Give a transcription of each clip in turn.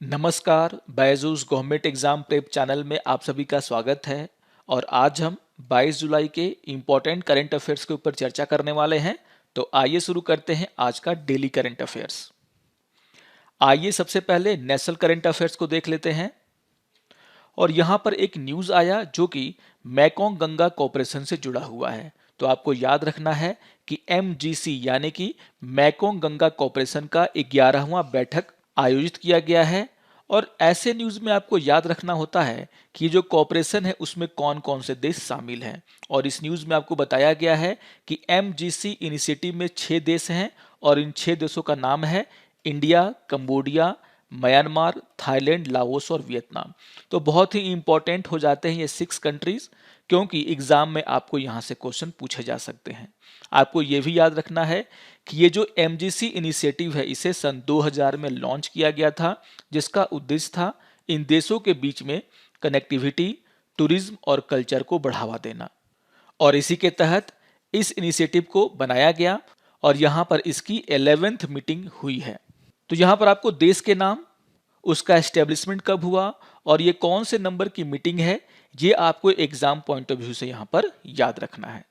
नमस्कार, Byju's government exam prep channel में आप सभी का स्वागत है। और आज हम 22 जुलाई के इम्पोर्टेंट करंट अफेयर्स के ऊपर चर्चा करने वाले हैं। तो आइए शुरू करते हैं आज का डेली करंट अफेयर्स। आइए सबसे पहले नेशनल करंट अफेयर्स को देख लेते हैं। और यहाँ पर एक न्यूज़ आया जो कि मैकोंग गंगा कॉरपोरेशन से जुड़ा हुआ है। तो आपको याद रखना है कि MGC यानी कि मैकोंग गंगा कॉरपोरेशन का 11वां बैठक आयोजित किया गया है। और ऐसे न्यूज़ में आपको याद रखना होता है कि जो कॉरपोरेशन है उसमें कौन कौन से देश शामिल हैं। और इस न्यूज़ में आपको बताया गया है कि MGC इनिशिएटिव में 6 देश हैं और इन 6 देशों का नाम है India, Cambodia, Myanmar, Thailand, Laos और वियतनाम। तो बहुत ही इंपॉर्टेंट हो जाते हैं ये 6 कंट्रीज, क्योंकि एग्जाम में आपको यहाँ से क्वेश्चन पूछे जा सकते हैं। आपको ये भी याद रखना है कि ये जो MGC इनिशिएटिव है इसे सन 2000 में लॉन्च किया गया था, जिसका उद्देश्य था इन देशों के बीच में कनेक्टिविटी, टूरिज्म और कल्चर को बढ़ावा देना। और इसी के तहत इस इनिशिएटिव को बनाया गया और यहाँ पर इसकी 11th मीटिंग हुई है। तो यहाँ पर आपको देश के नाम, उसका एस्टेब्लिशमेंट कब हुआ और ये कौन से नंबर की मीटिंग है, ये आपको एग्जाम पॉइंट ऑफ व्यू से यहाँ पर याद रखना है।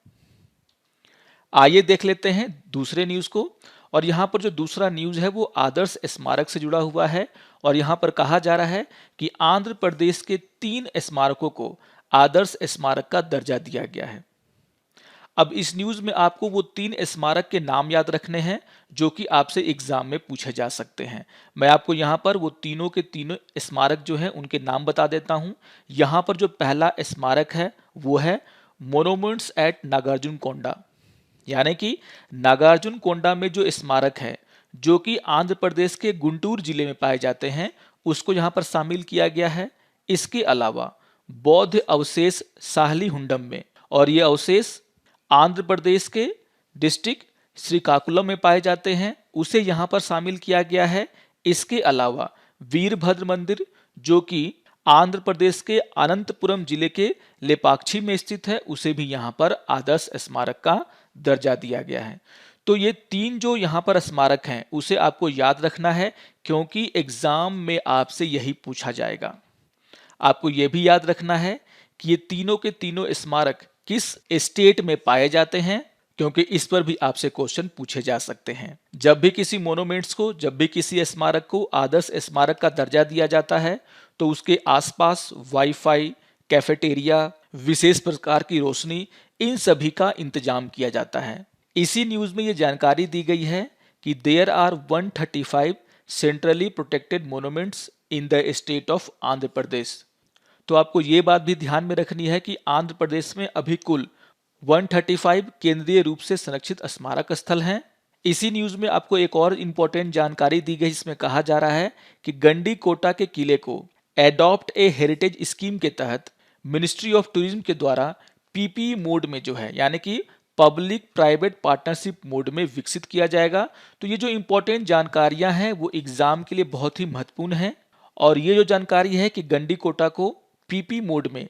आइए देख लेते हैं दूसरे न्यूज़ को। और यहाँ पर जो दूसरा न्यूज़ है वो आदर्श स्मारक से जुड़ा हुआ है। और यहाँ पर कहा जा रहा है कि आंध्र प्रदेश के 3 स्मारकों को आदर्श स्मारक का दर्जा दिया गया है। अब इस न्यूज़ में आपको वो 3 स्मारक के नाम याद रखने हैं जो कि आपसे एग्जाम में पूछे जा सकते हैं। मैं आपको यहाँ पर वो तीनों के तीनों स्मारक जो हैं उनके नाम बता देता हूँ। यहाँ पर जो पहला स्मारक है वो है मोनूमेंट्स एट नागार्जुन कोंडा, यानी कि नागार्जुन कोंडा में जो स्मारक है जो कि आंध्र प्रदेश के गुंटूर जिले में पाए जाते हैं, उसको यहाँ पर शामिल किया गया है। इसके अलावा बौद्ध अवशेष साहली हुंडम में, और ये अवशेष आंध्र प्रदेश के डिस्ट्रिक्ट श्रीकाकुलम में पाए जाते हैं, उसे यहाँ पर शामिल किया गया है। इसके अलावा वीरभद्र मंदिर जो कि आंध्र प्रदेश के अनंतपुरम जिले के लेपाक्षी में स्थित है, उसे भी यहाँ पर आदर्श स्मारक का दर्जा दिया गया है। तो ये 3 जो यहाँ पर स्मारक हैं उसे आपको याद रखना है, क्योंकि एग्जाम में आपसे यही पूछा जाएगा। आपको यह भी याद रखना है कि ये तीनों के तीनों स्मारक किस स्टेट में पाए जाते हैं, क्योंकि इस पर भी आपसे क्वेश्चन पूछे जा सकते हैं। जब भी किसी मोनूमेंट्स को, जब भी किसी स्मारक को आदर्श स्मारक का दर्जा दिया जाता है तो उसके आसपास वाईफाई, कैफेटेरिया, विशेष प्रकार की रोशनी, इन सभी का इंतजाम किया जाता है। इसी न्यूज में ये जानकारी दी गई है कि there are 135 centrally protected monuments in the state of Andhra Pradesh. तो आपको ये बात भी ध्यान में रखनी है कि आंध्र प्रदेश में अभी कुल 135 केंद्रीय रूप से संरक्षित स्मारक स्थल हैं। इसी न्यूज में आपको एक और इंपॉर्टेंट जानकारी दी गई, जिसमें कहा जा रहा है कि गंडीकोटा के किले को एडॉप्ट ए हेरिटेज स्कीम के तहत मिनिस्ट्री ऑफ टूरिज्म के द्वारा PPE मोड में जो है, यानी कि पब्लिक प्राइवेट पार्टनरशिप मोड में विकसित किया जाएगा। तो ये जो इंपॉर्टेंट जानकारियां हैं वो एग्जाम के लिए बहुत ही महत्वपूर्ण है। और ये जो जानकारी है कि गंडीकोटा को PP मोड में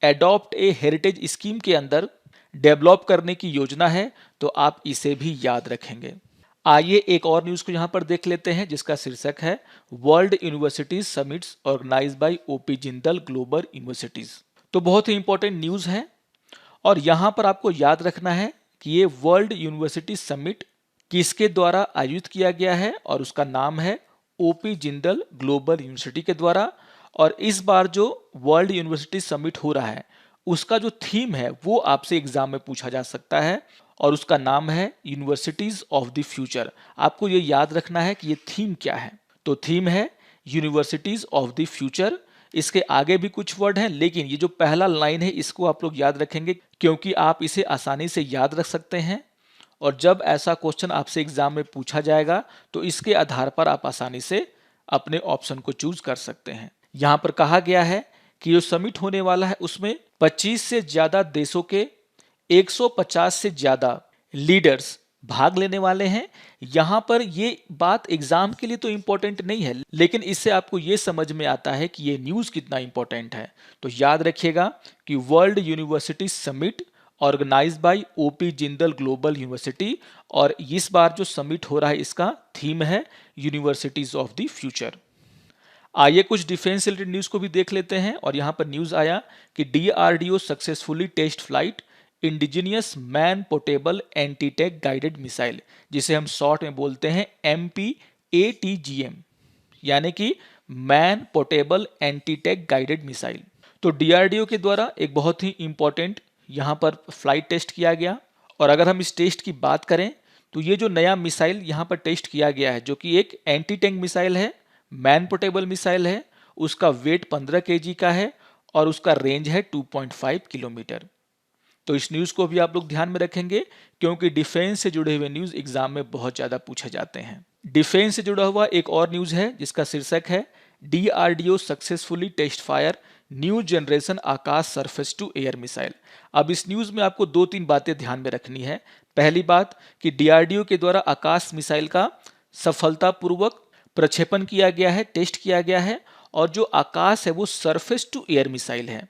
एडॉप्ट ए हेरिटेज स्कीम के अंदर डेवलप करने की योजना है, तो आप इसे भी याद रखेंगे। आइए एक और न्यूज़ को यहाँ पर देख लेते हैं, जिसका शीर्षक है world universities summits organised by OP Jindal global universities. तो बहुत ही इंपॉर्टेंट न्यूज़ है। और यहाँ पर आपको याद रखना है कि ये वर्ल्ड यूनिवर्सिटी समिट किसके द्वारा आयोजित किया गया है, और उसका नाम है OP जिंदल ग्लोबल यूनिवर्सिटी के द्वारा। और इस बार जो वर्ल्ड यूनिवर्सिटी समिट हो रहा है उसका जो थीम है वो आपसे एग्जाम में पूछा जा सकता है, और उसका नाम है यूनिवर्सिटीज ऑफ द फ्यूचर। आपको ये याद रखना है कि ये थीम क्या है। तो थीम है यूनिवर्सिटीज ऑफ द फ्यूचर। इसके आगे भी कुछ वर्ड हैं, लेकिन ये जो पहला लाइन है इसको आप लोग याद रखेंगे, क्योंकि आप इसे आसानी से याद रख सकते हैं। और जब ऐसा क्वेश्चन आपसे एग्जाम में पूछा जाएगा तो इसके आधार पर आप आसानी से अपने ऑप्शन को चूज कर सकते हैं। यहाँ पर कहा गया है कि जो समिट होने वाला है उसमें 25 से ज्यादा देशों के 150 से ज्यादा लीडर्स भाग लेने वाले हैं। यहाँ पर ये बात एग्जाम के लिए तो इंपॉर्टेंट नहीं है, लेकिन इससे आपको ये समझ में आता है कि ये न्यूज़ कितना इंपॉर्टेंट है। तो याद रखिएगा कि world university summit organised by OP Jindal global university, और इस बार जो समिट हो रहा है इसका थीम है यूनिवर्सिटीज ऑफ द फ्यूचर। आइए कुछ डिफेंस रिलेटेड न्यूज़ को भी देख लेते हैं। और यहाँ पर न्यूज़ आया कि DRDO successfully test flight indigenous man portable anti tank guided missile, जिसे हम शॉर्ट में बोलते हैं MPATGM, यानी कि man portable anti tank guided missile. तो DRDO के द्वारा एक बहुत ही इंपॉर्टेंट यहाँ पर फ्लाइट टेस्ट किया गया। और अगर हम इस टेस्ट की बात करें तो ये जो नया मिसाइल यहाँ पर टेस्ट किया गया है, जो कि एक एंटी टैंक मिसाइल है, मैन पोर्टेबल मिसाइल है, उसका वेट 15 kg का है और उसका रेंज है 2.5 किलोमीटर। तो इस न्यूज़ को भी आप लोग ध्यान में रखेंगे, क्योंकि डिफेंस से जुड़े हुए न्यूज़ एग्जाम में बहुत ज़्यादा पूछे जाते हैं। डिफेंस से जुड़ा हुआ एक और न्यूज़ है जिसका शीर्षक है DRDO successfully test fire new generation Akash surface to air missile. अब इस न्यूज़ में आपको 2-3 बातें ध्यान में रखनी है। पहली बात कि DRDO के द्वारा आकाश मिसाइल का सफलतापूर्वक प्रक्षेपण किया गया है, टेस्ट किया गया है, और जो आकाश है वो सरफेस टू एयर मिसाइल है।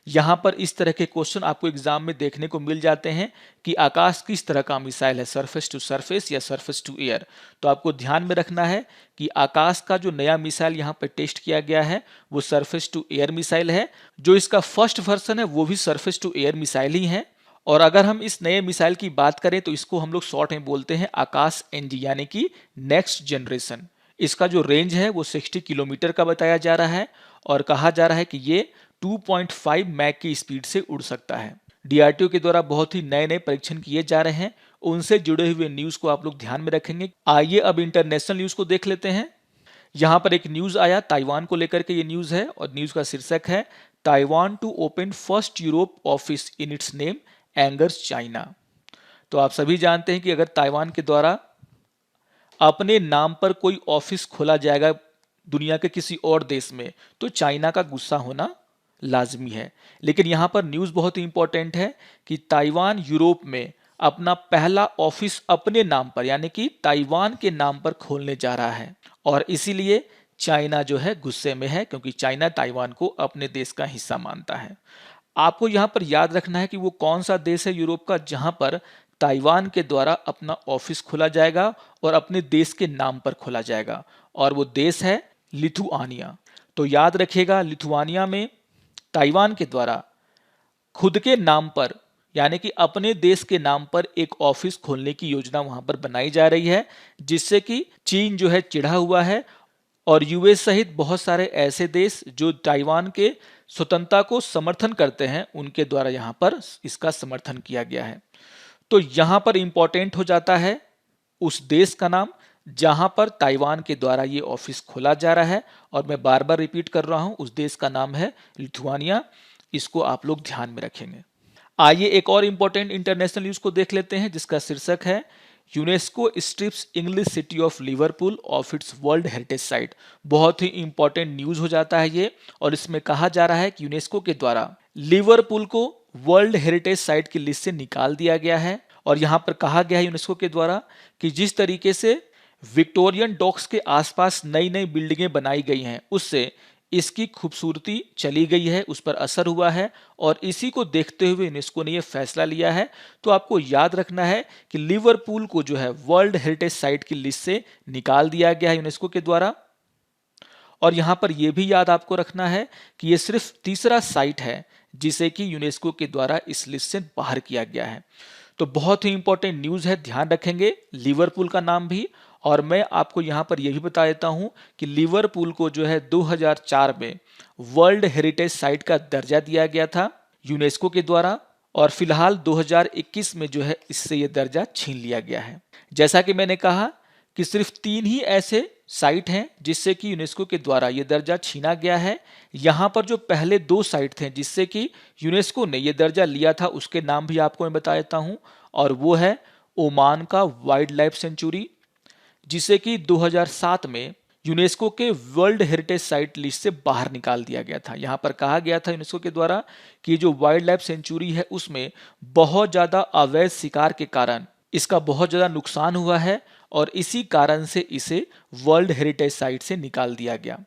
यहाँ पर इस तरह के क्वेश्चन आपको एग्जाम में देखने को मिल जाते हैं कि आकाश किस तरह का मिसाइल है, सरफेस टू सरफेस या सरफेस टू एयर। तो आपको ध्यान में रखना है कि आकाश का जो नया मिसाइल यहाँ पर टेस्ट किया गया है वो सरफेस टू एयर मिसाइल है। जो इसका फर्स्ट वर्जन है वो भी सरफेस टू एयर मिसाइल ही है। और अगर हम इस नए मिसाइल की बात करें तो इसको हम लोग शॉर्ट में बोलते हैं आकाश NG, यानी कि नेक्स्ट जनरेशन। इसका जो रेंज है वो 60 किलोमीटर का बताया जा रहा है और कहा जा रहा है कि ये 2.5 मैक की स्पीड से उड़ सकता है। DRDO के द्वारा बहुत ही नए नए परीक्षण किए जा रहे हैं, उनसे जुड़े हुए न्यूज़ को आप लोग ध्यान में रखेंगे। आइए अब इंटरनेशनल न्यूज़ को देख लेते हैं। यहाँ पर एक न्यूज़ आया ताइवान को लेकर के, ये न्यूज़ है और न्यूज़ का शीर्षक है Taiwan to open first Europe office in its name angers China. तो आप सभी जानते हैं कि अगर ताइवान के द्वारा अपने नाम पर कोई ऑफिस खोला जाएगा दुनिया के किसी और देश में तो चाइना का गुस्सा होना लाजमी है। लेकिन यहाँ पर न्यूज़ बहुत ही इंपॉर्टेंट है कि ताइवान यूरोप में अपना पहला ऑफिस अपने नाम पर, यानी कि ताइवान के नाम पर खोलने जा रहा है, और इसीलिए चाइना जो है गुस्से में है, क्योंकि चाइना ताइवान को अपने देश का हिस्सा मानता है। आपको यहाँ पर याद रखना है कि वो कौन सा देश है यूरोप का जहाँ पर ताइवान के द्वारा अपना ऑफिस खोला जाएगा और अपने देश के नाम पर खोला जाएगा, और वो देश है लिथुआनिया। तो याद रखिएगा, लिथुआनिया में ताइवान के द्वारा खुद के नाम पर, यानी कि अपने देश के नाम पर एक ऑफिस खोलने की योजना वहां पर बनाई जा रही है, जिससे कि चीन जो है चिढ़ा हुआ है और यूएस सहित बहुत सारे ऐसे देश जो ताइवान के स्वतंत्रता को समर्थन करते हैं उनके द्वारा यहां पर इसका समर्थन किया गया है। तो यहां पर इंपॉर्टेंट हो जाता है उस देश का नाम जहां पर ताइवान के द्वारा ये ऑफिस खोला जा रहा है, और मैं बार बार रिपीट कर रहा हूं, उस देश का नाम है लिथुआनिया। इसको आप लोग ध्यान में रखेंगे। आइए एक और इंपॉर्टेंट इंटरनेशनल न्यूज़ को देख लेते हैं जिसका शीर्षक है UNESCO strips English city of Liverpool of its world heritage site. बहुत ही इंपॉर्टेंट न्यूज़ हो जाता है ये, और इसमें कहा जा रहा है कि यूनेस्को के द्वारा लिवरपूल को वर्ल्ड हेरिटेज साइट की लिस्ट से निकाल दिया गया है। और यहाँ पर कहा गया है यूनेस्को के द्वारा कि जिस तरीके से विक्टोरियन डॉक्स के आसपास नई नई बिल्डिंगें बनाई गई हैं उससे इसकी खूबसूरती चली गई है, उस पर असर हुआ है, और इसी को देखते हुए यूनेस्को ने यह फैसला लिया है। तो आपको याद रखना है कि लिवरपूल को जो है वर्ल्ड हेरिटेज साइट की लिस्ट से निकाल दिया गया है यूनेस्को के द्वारा। और यहाँ पर यह भी याद आपको रखना है कि यह सिर्फ तीसरा साइट है जिसे कि यूनेस्को के द्वारा इस लिस्ट से बाहर किया गया है। तो बहुत ही इंपॉर्टेंट न्यूज़ है, ध्यान रखेंगे लिवरपूल का नाम भी। और मैं आपको यहाँ पर यह भी बता देता हूँ कि लिवरपूल को जो है 2004 में वर्ल्ड हेरिटेज साइट का दर्जा दिया गया था यूनेस्को के द्वारा, और फिलहाल 2021 में जो है इससे यह दर्जा छीन लिया गया है। जैसा कि मैंने कहा कि सिर्फ 3 ही ऐसे साइट हैं जिससे कि यूनेस्को के द्वारा यह दर्जा छीना गया है। यहाँ पर जो पहले 2 साइट थे जिससे कि यूनेस्को ने यह दर्जा लिया था उसके नाम भी आपको मैं बता देता हूँ, और वो है ओमान का वाइल्ड लाइफ सेंचुरी, जिसे कि 2007 में यूनेस्को के वर्ल्ड हेरिटेज साइट लिस्ट से बाहर निकाल दिया गया था। यहाँ पर कहा गया था यूनेस्को के द्वारा कि जो वाइल्ड लाइफ सेंचुरी है उसमें बहुत ज़्यादा अवैध शिकार के कारण इसका बहुत ज़्यादा नुकसान हुआ है, और इसी कारण से इसे वर्ल्ड हेरिटेज साइट से निकाल दिया गया।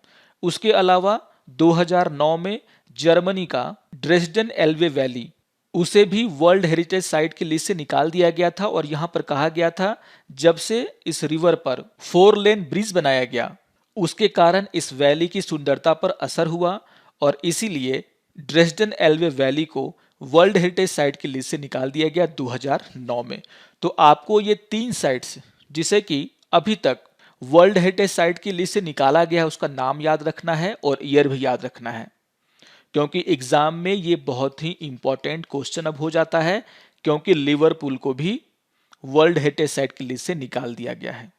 उसके अलावा 2009 में जर्मनी का ड्रेसडन एल्वे वैली, उसे भी वर्ल्ड हेरिटेज साइट की लिस्ट से निकाल दिया गया था। और यहाँ पर कहा गया था जब से इस रिवर पर 4 लेन ब्रिज बनाया गया उसके कारण इस वैली की सुंदरता पर असर हुआ और इसीलिए ड्रेसडन एल्वे वैली को वर्ल्ड हेरिटेज साइट की लिस्ट से निकाल दिया गया 2009 में। तो आपको ये 3 साइट्स जिसे कि अभी तक वर्ल्ड हेरिटेज साइट की लिस्ट से निकाला गया है उसका नाम याद रखना है और ईयर भी याद रखना है, क्योंकि एग्जाम में ये बहुत ही इंपॉर्टेंट क्वेश्चन अब हो जाता है, क्योंकि लिवरपूल को भी वर्ल्ड हेरिटेज साइट की लिस्ट से निकाल दिया गया है।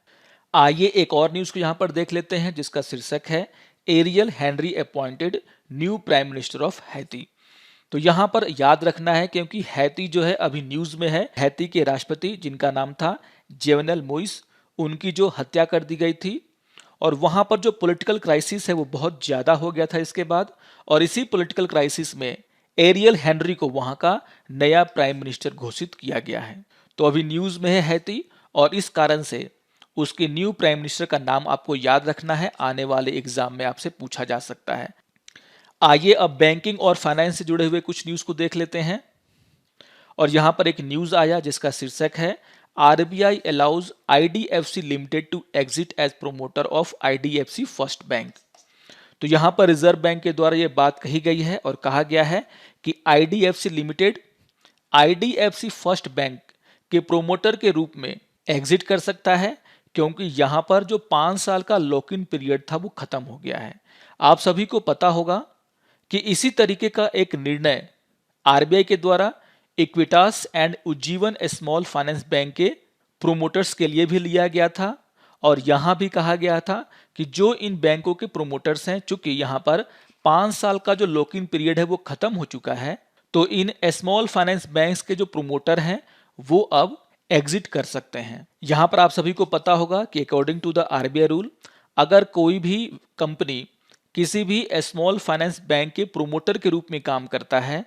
आइए एक और न्यूज को यहां पर देख लेते हैं जिसका शीर्षक है aerial Henry appointed new prime minister of Haiti. तो यहां पर याद रखना है क्योंकि हैती जो है अभी न्यूज में है। हैती के राष्ट्रपति जिनका नाम था जेवनल मोइस, उनकी जो हत्या कर दी गई थी और वहां पर जो पॉलिटिकल क्राइसिस है वो बहुत ज्यादा हो गया था इसके बाद, और इसी पॉलिटिकल क्राइसिस में एरियल हेनरी को वहां का नया प्राइम मिनिस्टर घोषित किया गया है। तो अभी न्यूज में है हैती और इस कारण से उसके न्यू प्राइम मिनिस्टर का नाम आपको याद रखना है, आने वाले एग्जाम में आपसे पूछा जा सकता है। आइए अब बैंकिंग और फाइनेंस से जुड़े हुए कुछ न्यूज को देख लेते हैं। और यहां पर एक न्यूज आया जिसका शीर्षक है RBI allows IDFC limited to exit as promoter of IDFC first bank. तो यहां पर रिजर्व बैंक के द्वारा यह बात कही गई है और कहा गया है कि IDFC limited IDFC first bank के प्रोमोटर के रूप में एग्जिट कर सकता है, क्योंकि यहां पर जो 5 साल का लॉक इन पीरियड था वो खत्म हो गया है। आप सभी को पता होगा कि इसी तरीके का एक निर्णय आरबीआई के द्वारा Equitas and Ujjivan small finance bank के प्रोमोटर्स के लिए भी लिया गया था, और यहां भी कहा गया था कि जो इन बैंकों के प्रोमोटर्स हैं, चूंकि यहां पर 5 साल का जो लॉक इन पीरियड है वो खत्म हो चुका है, तो इन स्मॉल फाइनेंस बैंक्स के जो प्रोमोटर हैं वो अब एग्जिट कर सकते हैं। यहां पर आप सभी को पता होगा कि according to the RBI rule, अगर कोई भी कंपनी किसी भी स्मॉल फाइनेंस बैंक के प्रोमोटर के रूप में काम करता है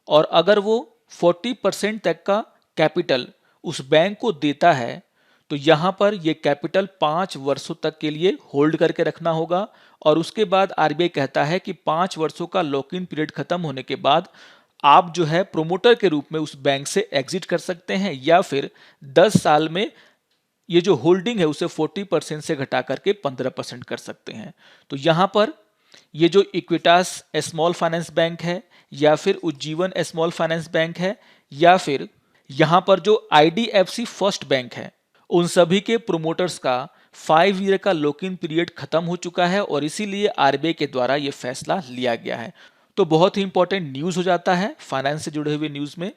और अगर वो 40% तक का कैपिटल उस बैंक को देता है, तो यहाँ पर ये कैपिटल 5 वर्षों तक के लिए होल्ड करके रखना होगा, और उसके बाद आरबीआई कहता है कि 5 वर्षों का लॉक इन पीरियड खत्म होने के बाद आप जो है प्रोमोटर के रूप में उस बैंक से एग्जिट कर सकते हैं, या फिर 10 साल में ये जो होल्डिंग है उसे 40% से घटा करके 15% कर सकते हैं। तो यहाँ पर ये जो इक्विटास स्मॉल फाइनेंस बैंक है, या फिर उज्जीवन स्मॉल फाइनेंस बैंक है, या फिर यहाँ पर जो आईडीएफसी फर्स्ट बैंक है, उन सभी के प्रोमोटर्स का 5 ईयर का लॉक इन पीरियड खत्म हो चुका है और इसीलिए आरबीआई के द्वारा ये फैसला लिया गया है। तो बहुत ही इंपॉर्टेंट न्यूज हो जाता है फाइनेंस से जुड़े हुए न्यूज में।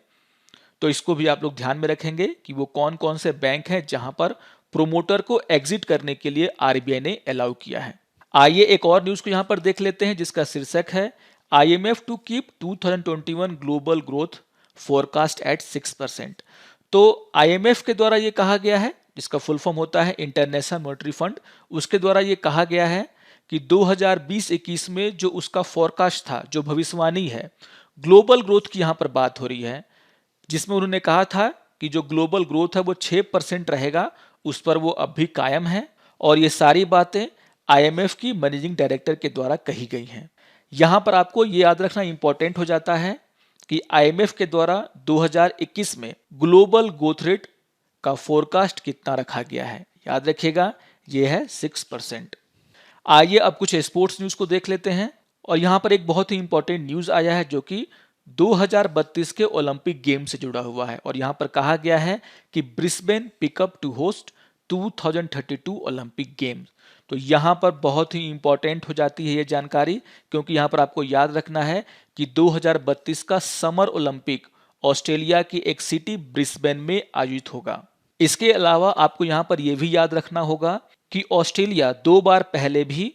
तो इसको भी आप लोग ध्यान में रखेंगे कि वो कौन कौन से बैंक हैं जहां पर प्रोमोटर को एग्जिट करने के लिए आरबीआई ने अलाउ किया है। आइए एक और न्यूज को यहां पर देख लेते हैं जिसका शीर्षक है IMF to keep 2021 global growth forecast at 6%। तो आईएमएफ के द्वारा ये कहा गया है, जिसका फुल फॉर्म होता है इंटरनेशनल मॉनेटरी फंड, उसके द्वारा ये कहा गया है कि 2020-21 में जो उसका फोरकास्ट था, जो भविष्यवाणी है ग्लोबल ग्रोथ की यहां पर बात हो रही है, जिसमें उन्होंने कहा था कि जो ग्लोबल ग्रोथ है वो 6% रहेगा, उस पर वो अब भी कायम है। और ये सारी बातें आईएमएफ की मैनेजिंग डायरेक्टर के द्वारा कही गई हैं। यहां पर आपको ये याद रखना इंपॉर्टेंट हो जाता है कि आईएमएफ के द्वारा 2021 में ग्लोबल ग्रोथ रेट का फोरकास्ट कितना रखा गया है, याद रखिएगा ये है 6%। आइए अब कुछ स्पोर्ट्स न्यूज को देख लेते हैं। और यहां पर एक बहुत ही इंपॉर्टेंट न्यूज आया है जो कि 2032 के ओलंपिक गेम से जुड़ा हुआ है, और यहां पर कहा गया है कि Brisbane pickup to host 2032 Olympic games. तो यहां पर बहुत ही इंपॉर्टेंट हो जाती है ये जानकारी, क्योंकि यहां पर आपको याद रखना है कि 2032 का समर ओलंपिक ऑस्ट्रेलिया की एक सिटी ब्रिस्बेन में आयोजित होगा। इसके अलावा आपको यहां पर यह भी याद रखना होगा कि ऑस्ट्रेलिया 2 बार पहले भी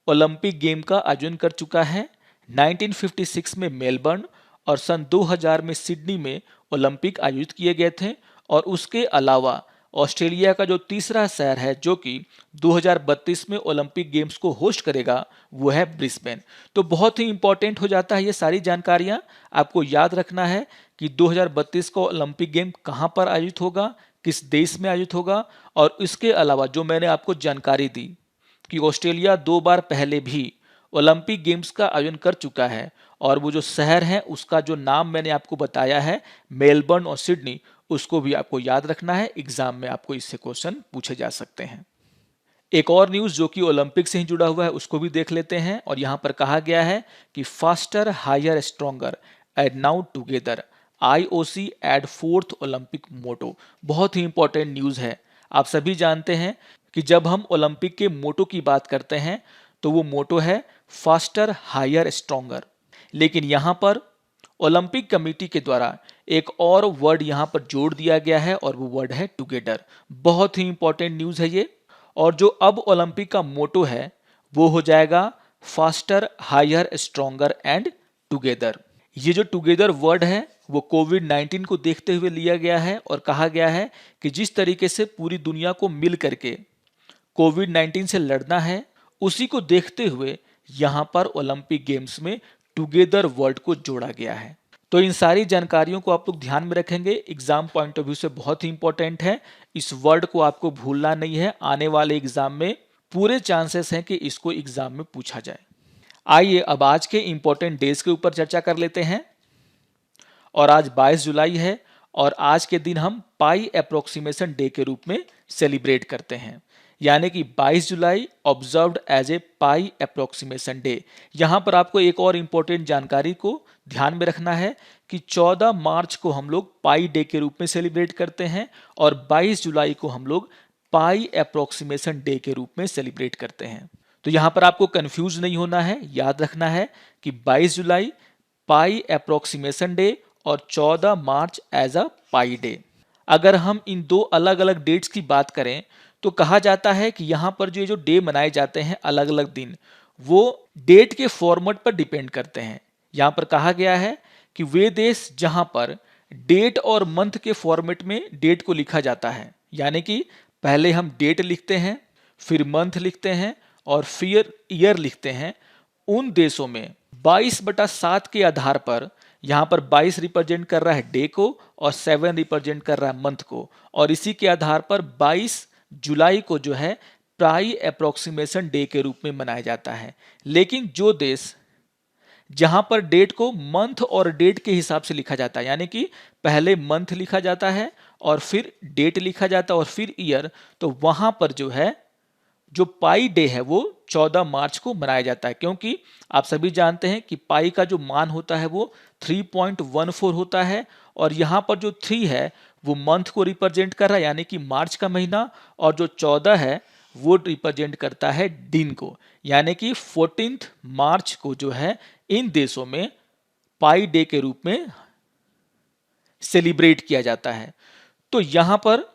ओलंपिक गेम का आयोजन कर चुका है। 1956 में मेलबर्न और सन 2000 में सिडनी में ओलंपिक आयोजित किए गए थे, और उसके अलावा ऑस्ट्रेलिया का जो तीसरा शहर है जो कि 2032 में ओलंपिक गेम्स को होस्ट करेगा वो है ब्रिस्बेन। तो बहुत ही इंपॉर्टेंट हो जाता है ये सारी जानकारियां। आपको याद रखना है कि 2032 का ओलंपिक गेम कहां पर आयोजित होगा, किस देश में आयोजित होगा, और इसके अलावा जो मैंने आपको जानकारी दी कि ऑस्ट्रेलिया 2 बार पहले भी ओलंपिक गेम्स का आयोजन कर चुका है, और वो जो शहर है उसका जो नाम मैंने आपको बताया है मेलबर्न और सिडनी, उसको भी आपको याद रखना है। एग्जाम में आपको इससे क्वेश्चन पूछे जा सकते हैं। एक और न्यूज़ जो कि ओलंपिक से ही जुड़ा हुआ है उसको भी देख लेते हैं। और यहाँ पर कहा गया है कि faster higher stronger and now together IOC add fourth Olympic motto. बहुत ही इंपॉर्टेंट न्यूज़ है। आप सभी जानते हैं कि जब हम ओलंपिक के मोटो की बात करते हैं तो वो मोटो है फास्टर हायर स्ट्रोंगर, लेकिन यहाँ पर ओलंपिक कमेटी के द्वारा एक और वर्ड यहाँ पर जोड़ दिया गया है और वो वर्ड है टुगेदर। बहुत ही इंपॉर्टेंट न्यूज़ है ये। और जो अब ओलंपिक का मोटो है वो हो जाएगा faster higher stronger and together. ये जो टुगेदर वर्ड है वो कोविड-19 को देखते हुए लिया गया है और कहा गया है कि जिस तरीके से पूरी दुनिया को मिल करके कोविड-19 से लड़ना है, उसी को देखते हुए यहाँ पर ओलंपिक गेम्स में टुगेदर वर्ड को जोड़ा गया है। तो इन सारी जानकारियों को आप लोग ध्यान में रखेंगे, एग्जाम पॉइंट ऑफ व्यू से बहुत ही इंपॉर्टेंट है। इस वर्ड को आपको भूलना नहीं है। आने वाले एग्जाम में पूरे चांसेस हैं कि इसको एग्जाम में पूछा जाए। आइए अब आज के इंपॉर्टेंट डेज के ऊपर चर्चा कर लेते हैं। और आज 22 जुलाई है और आज के दिन हम पाई अप्रोक्सीमेशन डे के रूप में सेलिब्रेट करते हैं। यानी कि 22 July observed as a pi approximation day. यहाँ पर आपको एक और इम्पोर्टेंट जानकारी को ध्यान में रखना है कि 14 मार्च को हम लोग पाई डे के रूप में सेलिब्रेट करते हैं और 22 जुलाई को हम लोग पाई अप्रोक्सीमेशन डे के रूप में सेलिब्रेट करते हैं। तो यहाँ पर आपको कंफ्यूज नहीं होना है, याद रखना है कि 22 जुलाई पाई अप्रोक्सीमेशन डे और 14 मार्च एज अ पाई डे। अगर हम इन दो अलग अलग डेट्स की बात करें तो कहा जाता है कि यहाँ पर जो डे मनाए जाते हैं अलग अलग दिन, वो डेट के फॉर्मेट पर डिपेंड करते हैं। यहाँ पर कहा गया है कि वे देश जहाँ पर डेट और मंथ के फॉर्मेट में डेट को लिखा जाता है, यानी कि पहले हम डेट लिखते हैं, फिर मंथ लिखते हैं और फिर ईयर लिखते हैं, उन देशों में 22/7 के आधार पर यहाँ पर 22 रिप्रेजेंट कर रहा है डे को और 7 रिप्रेजेंट कर रहा है मंथ को, और इसी के आधार पर 22 जुलाई को जो है पाई अप्रोक्सीमेशन डे के रूप में मनाया जाता है। लेकिन जो देश जहां पर डेट को मंथ और डेट के हिसाब से लिखा जाता है, यानी कि पहले मंथ लिखा जाता है और फिर डेट लिखा जाता है और फिर ईयर, तो वहां पर जो है जो पाई डे है वो 14 मार्च को मनाया जाता है। क्योंकि आप सभी जानते हैं कि पाई का जो मान होता है वो 3.14 होता है और यहाँ पर जो 3 है वो मंथ को रिप्रेजेंट कर रहा है, यानी कि मार्च का महीना, और जो 14 है वो रिप्रेजेंट करता है दिन को, यानी कि 14 मार्च को जो है इन देशों में पाई डे के रूप में सेलिब्रेट किया जाता है। तो यहाँ पर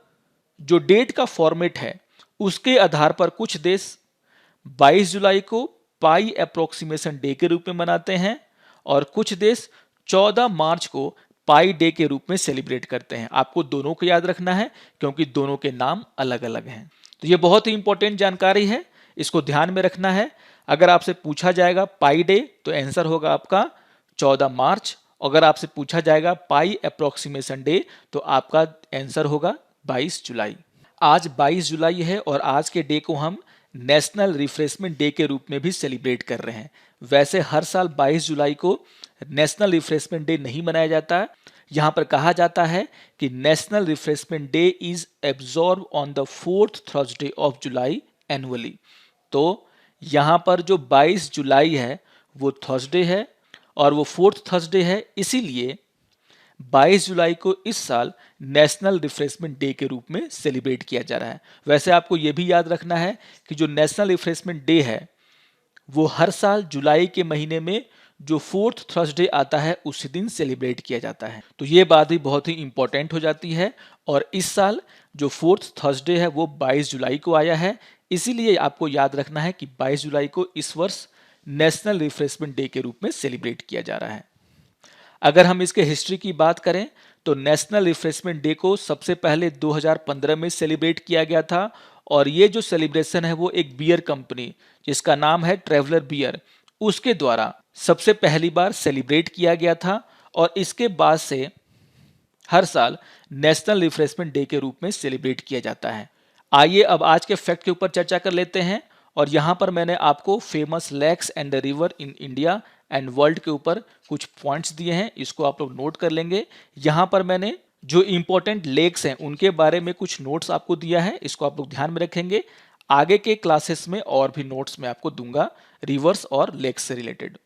जो डेट का फॉर्मेट है उसके आधार पर कुछ देश 22 जुलाई को पाई अप्रोक्सीमेशन डे के रूप में मनाते हैं और कुछ देश 14 मार्च को पाई डे के रूप में सेलिब्रेट करते हैं। आपको दोनों को याद रखना है क्योंकि दोनों के नाम अलग अलग हैं। तो ये बहुत ही इंपॉर्टेंट जानकारी है, इसको ध्यान में रखना है। अगर आपसे पूछा जाएगा पाई डे तो आंसर होगा आपका 14 मार्च। अगर आपसे पूछा जाएगा पाई अप्रोक्सीमेशन डे तो आपका आंसर होगा 22 जुलाई। आज 22 जुलाई है और आज के डे को हम नेशनल रिफ्रेशमेंट डे के रूप में भी सेलिब्रेट कर रहे हैं। वैसे हर साल 22 जुलाई को नेशनल रिफ्रेशमेंट डे नहीं मनाया जाता। यहाँ पर कहा जाता है कि national refreshment day is absorb on the 4th Thursday of July annually. तो यहाँ पर जो 22 जुलाई है वो थर्सडे है और वो 4th थर्सडे है, इसीलिए 22 जुलाई को इस साल नेशनल रिफ्रेशमेंट डे के रूप में सेलिब्रेट किया जा रहा है। वैसे आपको यह भी याद रखना है कि जो नेशनल रिफ्रेशमेंट डे है वो हर साल जुलाई के महीने में जो 4th थर्सडे आता है उसी दिन सेलिब्रेट किया जाता है। तो ये बात भी बहुत ही इंपॉर्टेंट हो जाती है और इस साल जो 4th थर्सडे है वो 22 जुलाई को आया है, इसीलिए आपको याद रखना है कि 22 जुलाई को इस वर्ष नेशनल रिफ्रेशमेंट डे के रूप में सेलिब्रेट किया जा रहा है। अगर हम इसके हिस्ट्री की बात करें तो नेशनल रिफ्रेशमेंट डे को सबसे पहले 2015 में सेलिब्रेट किया गया था और ये जो सेलिब्रेशन है वो एक बियर कंपनी जिसका नाम है ट्रैवलर बियर, उसके द्वारा सबसे पहली बार सेलिब्रेट किया गया था और इसके बाद से हर साल नेशनल रिफ्रेशमेंट डे के रूप में सेलिब्रेट किया जाता है। आइए अब आज के फैक्ट के ऊपर चर्चा कर लेते हैं और यहाँ पर मैंने आपको famous lakes and the river in India and world के ऊपर कुछ पॉइंट्स दिए हैं, इसको आप लोग नोट कर लेंगे। यहाँ पर मैंने जो इंपॉर्टेंट लेक्स हैं उनके बारे में कुछ नोट्स आपको दिया है, इसको आप लोग ध्यान में रखेंगे। आगे के क्लासेस में और भी नोट्स मैं आपको दूंगा रिवर्स और लेग्स से रिलेटेड।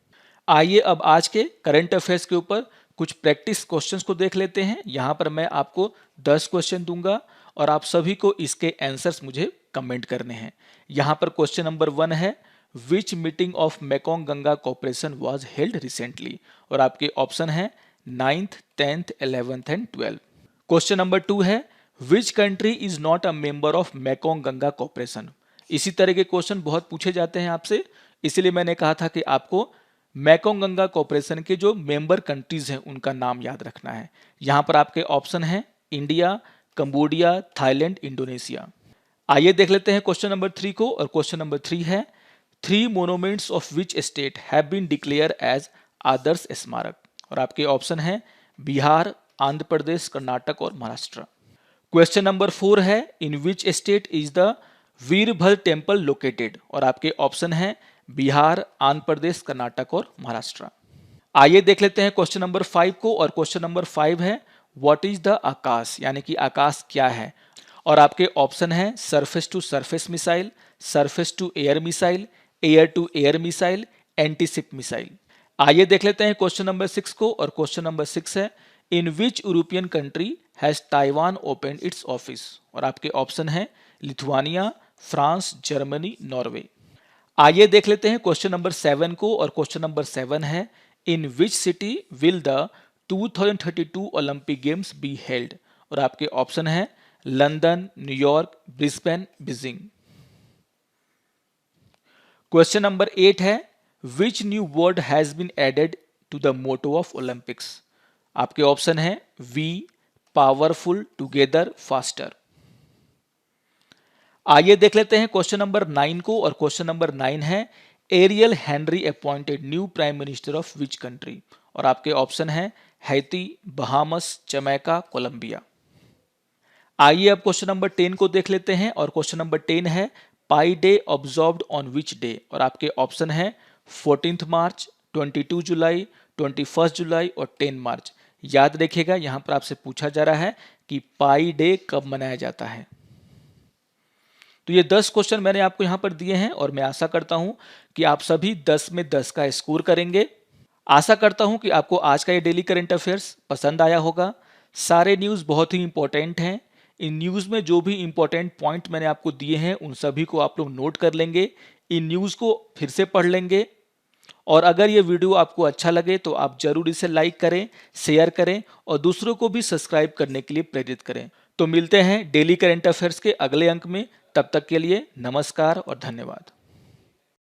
आइए अब आज के करंट अफेयर्स के ऊपर कुछ प्रैक्टिस क्वेश्चंस को देख लेते हैं। यहाँ पर मैं आपको 10 क्वेश्चन दूंगा और आप सभी को इसके आंसर्स मुझे कमेंट करने हैं। यहाँ पर क्वेश्चन नंबर 1 है, which meeting of Mekong Ganga corporation was held recently, और आपके ऑप्शन है 9th, 10th, 11th and 12th। Question number 2 है, which country is not a member of Mekong Ganga corporation. इसी तरह के क्वेश्चन बहुत पूछे जाते हैं आपसे, इसलिए मैंने कहा था कि आपको मेकोंग गंगा कॉर्पोरेशन के जो मेंबर कंट्रीज हैं उनका नाम याद रखना है। यहां पर आपके ऑप्शन है इंडिया, कंबोडिया, थाईलैंड, इंडोनेशिया। आइए देख लेते हैं क्वेश्चन नंबर 3 को, और क्वेश्चन नंबर 3 है, 3 monuments of which state have been declare as Adarsh Smarak, और आपके ऑप्शन है बिहार, आंध्र प्रदेश, कर्नाटक और महाराष्ट्र। क्वेश्चन नंबर 4 है, in which state is the Veerabhadra temple located, और आपके ऑप्शन है बिहार, आंध्र प्रदेश, कर्नाटक और महाराष्ट्र। आइए देख लेते हैं क्वेश्चन नंबर 5 को, और क्वेश्चन नंबर 5 है, व्हाट इज द आकाश, यानी कि आकाश क्या है, और आपके ऑप्शन है surface to surface missile, surface to air missile, antiship missile. आइए देख लेते हैं क्वेश्चन नंबर 6 को, और क्वेश्चन नंबर 6 है, in which European country has Taiwan open its office, और आपके ऑप्शन है लिथुआनिया, फ्रांस, जर्मनी, नॉर्वे। आइए देख लेते हैं क्वेश्चन नंबर 7 को, और क्वेश्चन नंबर 7 है, in which city will the 2032 Olympic games be held, और आपके ऑप्शन है London, New York, Brisbane, Beijing. Question number 8 है, which new word has been added to the motto of Olympics, आपके option है we, powerful, together, faster. आइए देख लेते हैं क्वेश्चन नंबर 9 को, और क्वेश्चन नंबर 9 है, aerial Henry appointed new prime minister of which country, और आपके ऑप्शन है हैती, बहामस, जमैका, कोलंबिया। आइए अब क्वेश्चन नंबर 10 को देख लेते हैं, और क्वेश्चन नंबर 10 है, pi day observed on which day, और आपके ऑप्शन है 14th मार्च, 22 जुलाई, 21 जुलाई और 10 मार्च। याद रखिएगा, यहां पर आपसे पूछा जा रहा है कि पाई डे कब मनाया जाता है। तो ये 10 क्वेश्चन मैंने आपको यहां पर दिए हैं, और मैं आशा करता हूं कि आप सभी 10 में 10 का स्कोर करेंगे। आशा करता हूं कि आपको आज का ये डेली करंट अफेयर्स पसंद आया होगा। सारे न्यूज़ बहुत ही इंपॉर्टेंट हैं। इन न्यूज़ में जो भी इंपॉर्टेंट पॉइंट मैंने आपको दिए हैं उन सभी को आप लोग नोट कर लेंगे, इन न्यूज़ को फिर से पढ़ लेंगे, और अगर ये वीडियो आपको अच्छा लगे तो आप जरूर इसे लाइक करें, शेयर करें और दूसरों को भी सब्सक्राइब करने के लिए प्रेरित करें। तो मिलते हैं डेली करंट अफेयर्स के अगले अंक में, तब तक के लिए नमस्कार और धन्यवाद।